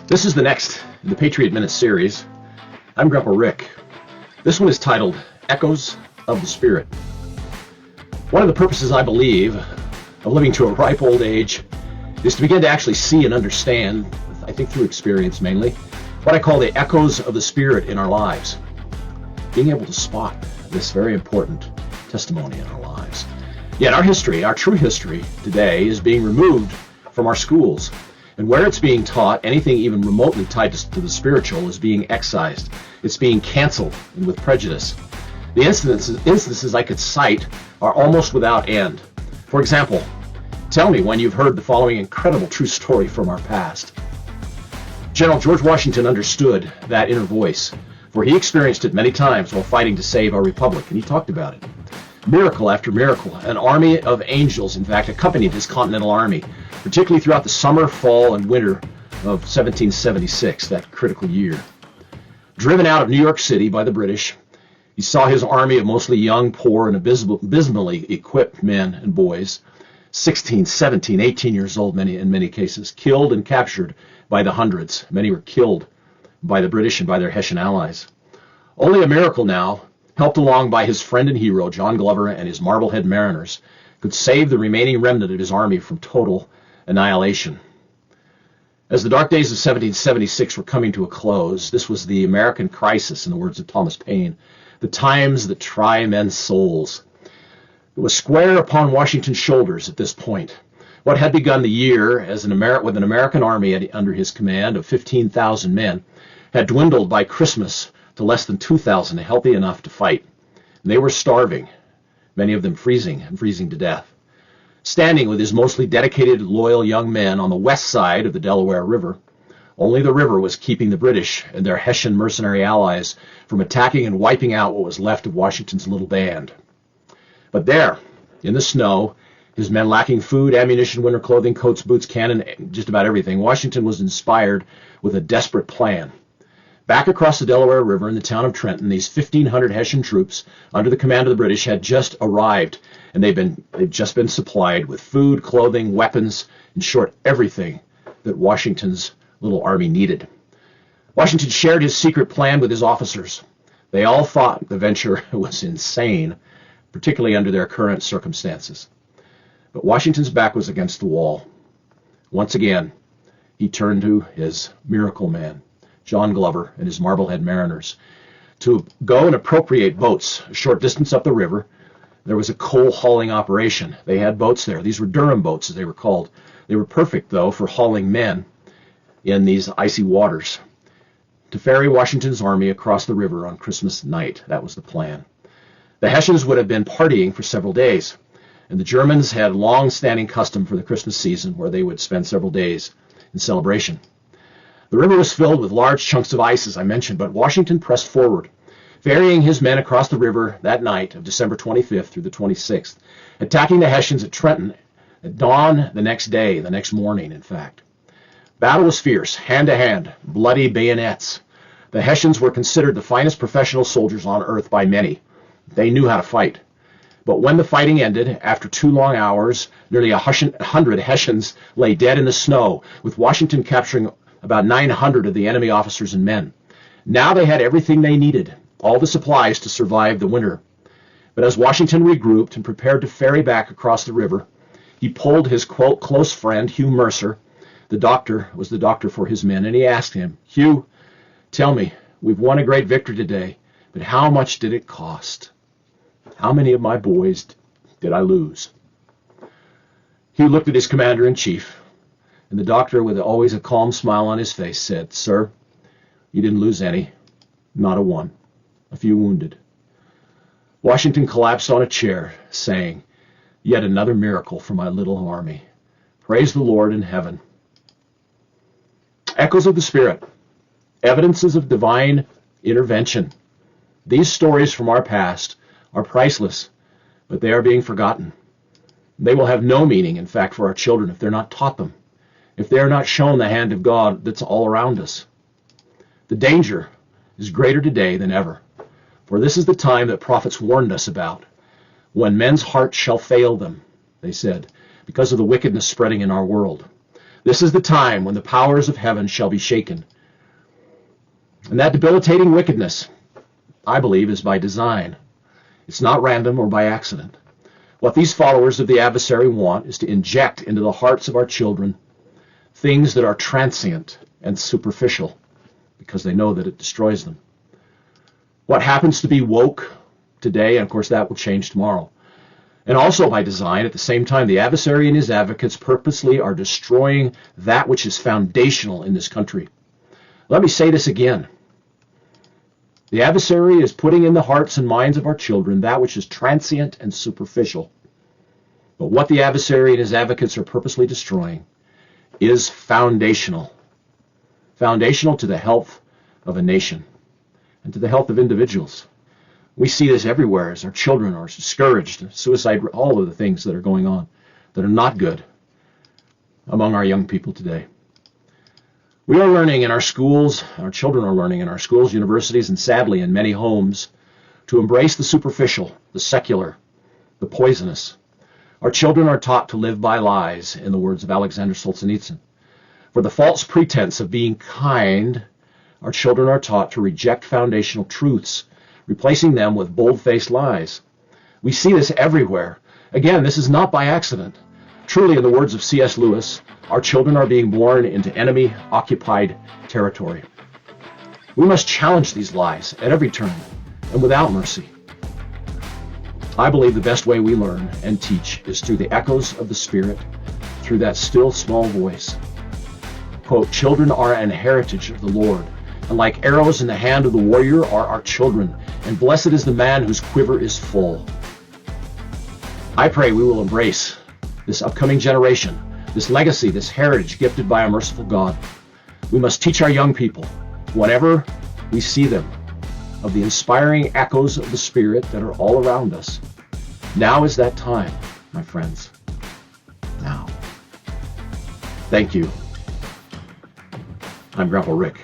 This is the next in the Patriot Minute series. I'm Grandpa Rick. This one is titled Echoes of the Spirit. One of the purposes, I believe, of living to a ripe old age is to begin to actually see and understand, I think through experience mainly, what I call the echoes of the Spirit in our lives. Being able to spot this very important testimony in our lives. Yet our history, our true history today, is being removed from our schools. And where it's being taught, anything even remotely tied to the spiritual is being excised. It's being canceled and with prejudice. The instances I could cite are almost without end. For example, tell me when you've heard the following incredible true story from our past. General George Washington understood that inner voice, for he experienced it many times while fighting to save our republic, and he talked about it. Miracle after miracle, an army of angels, in fact, accompanied his Continental Army, particularly throughout the summer, fall, and winter of 1776, that critical year. Driven out of New York City by the British, he saw his army of mostly young, poor, and abysmally equipped men and boys, 16, 17, 18 years old in many cases, killed and captured by the hundreds. Many were killed by the British and by their Hessian allies. Only a miracle now, helped along by his friend and hero, John Glover, and his Marblehead Mariners, could save the remaining remnant of his army from total annihilation. As the dark days of 1776 were coming to a close, this was the American crisis, in the words of Thomas Paine, the times that try men's souls. It was square upon Washington's shoulders at this point. What had begun the year as with an American army under his command of 15,000 men had dwindled by Christmas to less than 2,000 healthy enough to fight. And they were starving, many of them freezing to death. Standing with his mostly dedicated, loyal young men on the west side of the Delaware River, only the river was keeping the British and their Hessian mercenary allies from attacking and wiping out what was left of Washington's little band. But there, in the snow, his men lacking food, ammunition, winter clothing, coats, boots, cannon, just about everything, Washington was inspired with a desperate plan. Back across the Delaware River in the town of Trenton, these 1,500 Hessian troops under the command of the British had just arrived, and they've just been supplied with food, clothing, weapons, in short, everything that Washington's little army needed. Washington shared his secret plan with his officers. They all thought the venture was insane, particularly under their current circumstances. But Washington's back was against the wall. Once again, he turned to his miracle man, John Glover, and his Marblehead Mariners, to go and appropriate boats a short distance up the river. There was a coal hauling operation. They had boats there. These were Durham boats, as they were called. They were perfect, though, for hauling men in these icy waters to ferry Washington's army across the river on Christmas night. That was the plan. The Hessians would have been partying for several days, and the Germans had a long-standing custom for the Christmas season where they would spend several days in celebration. The river was filled with large chunks of ice, as I mentioned, but Washington pressed forward, ferrying his men across the river that night of December 25th through the 26th, attacking the Hessians at Trenton at dawn the next day, the next morning, in fact. Battle was fierce, hand-to-hand, bloody bayonets. The Hessians were considered the finest professional soldiers on earth by many. They knew how to fight. But when the fighting ended, after 2 long hours, nearly 100 Hessians lay dead in the snow, with Washington capturing about 900 of the enemy officers and men. Now they had everything they needed, all the supplies to survive the winter. But as Washington regrouped and prepared to ferry back across the river, he pulled his, quote, close friend, Hugh Mercer, the doctor for his men, and he asked him, "Hugh, tell me, we've won a great victory today, but how much did it cost? How many of my boys did I lose?" Hugh looked at his commander-in-chief, and the doctor, with always a calm smile on his face, said, "Sir, you didn't lose any, not a one, a few wounded." Washington collapsed on a chair, saying, "Yet another miracle for my little army. Praise the Lord in heaven." Echoes of the Spirit, evidences of divine intervention. These stories from our past are priceless, but they are being forgotten. They will have no meaning, in fact, for our children if they're not taught them, if they are not shown the hand of God that's all around us. The danger is greater today than ever, for this is the time that prophets warned us about, when men's hearts shall fail them, they said, because of the wickedness spreading in our world. This is the time when the powers of heaven shall be shaken. And that debilitating wickedness, I believe, is by design. It's not random or by accident. What these followers of the adversary want is to inject into the hearts of our children things that are transient and superficial, because they know that it destroys them. What happens to be woke today, and of course that will change tomorrow. And also by design, at the same time, the adversary and his advocates purposely are destroying that which is foundational in this country. Let me say this again. The adversary is putting in the hearts and minds of our children that which is transient and superficial. But what the adversary and his advocates are purposely destroying is foundational. Foundational to the health of a nation and to the health of individuals. We see this everywhere as our children are discouraged, suicide, all of the things that are going on that are not good among our young people today. We are learning in our schools, our children are learning in our schools, universities, and sadly in many homes, to embrace the superficial, the secular, the poisonous. Our children are taught to live by lies, in the words of Alexander Solzhenitsyn. For the false pretense of being kind, our children are taught to reject foundational truths, replacing them with bold-faced lies. We see this everywhere. Again, this is not by accident. Truly, in the words of C.S. Lewis, our children are being born into enemy-occupied territory. We must challenge these lies at every turn and without mercy. I believe the best way we learn and teach is through the echoes of the Spirit, through that still small voice. Quote, children are an heritage of the Lord, and like arrows in the hand of the warrior are our children, and blessed is the man whose quiver is full. I pray we will embrace this upcoming generation, this legacy, this heritage gifted by a merciful God. We must teach our young people, whenever we see them, of the inspiring echoes of the Spirit that are all around us. Now is that time, my friends. Now. Thank you. I'm Grandpa Rick.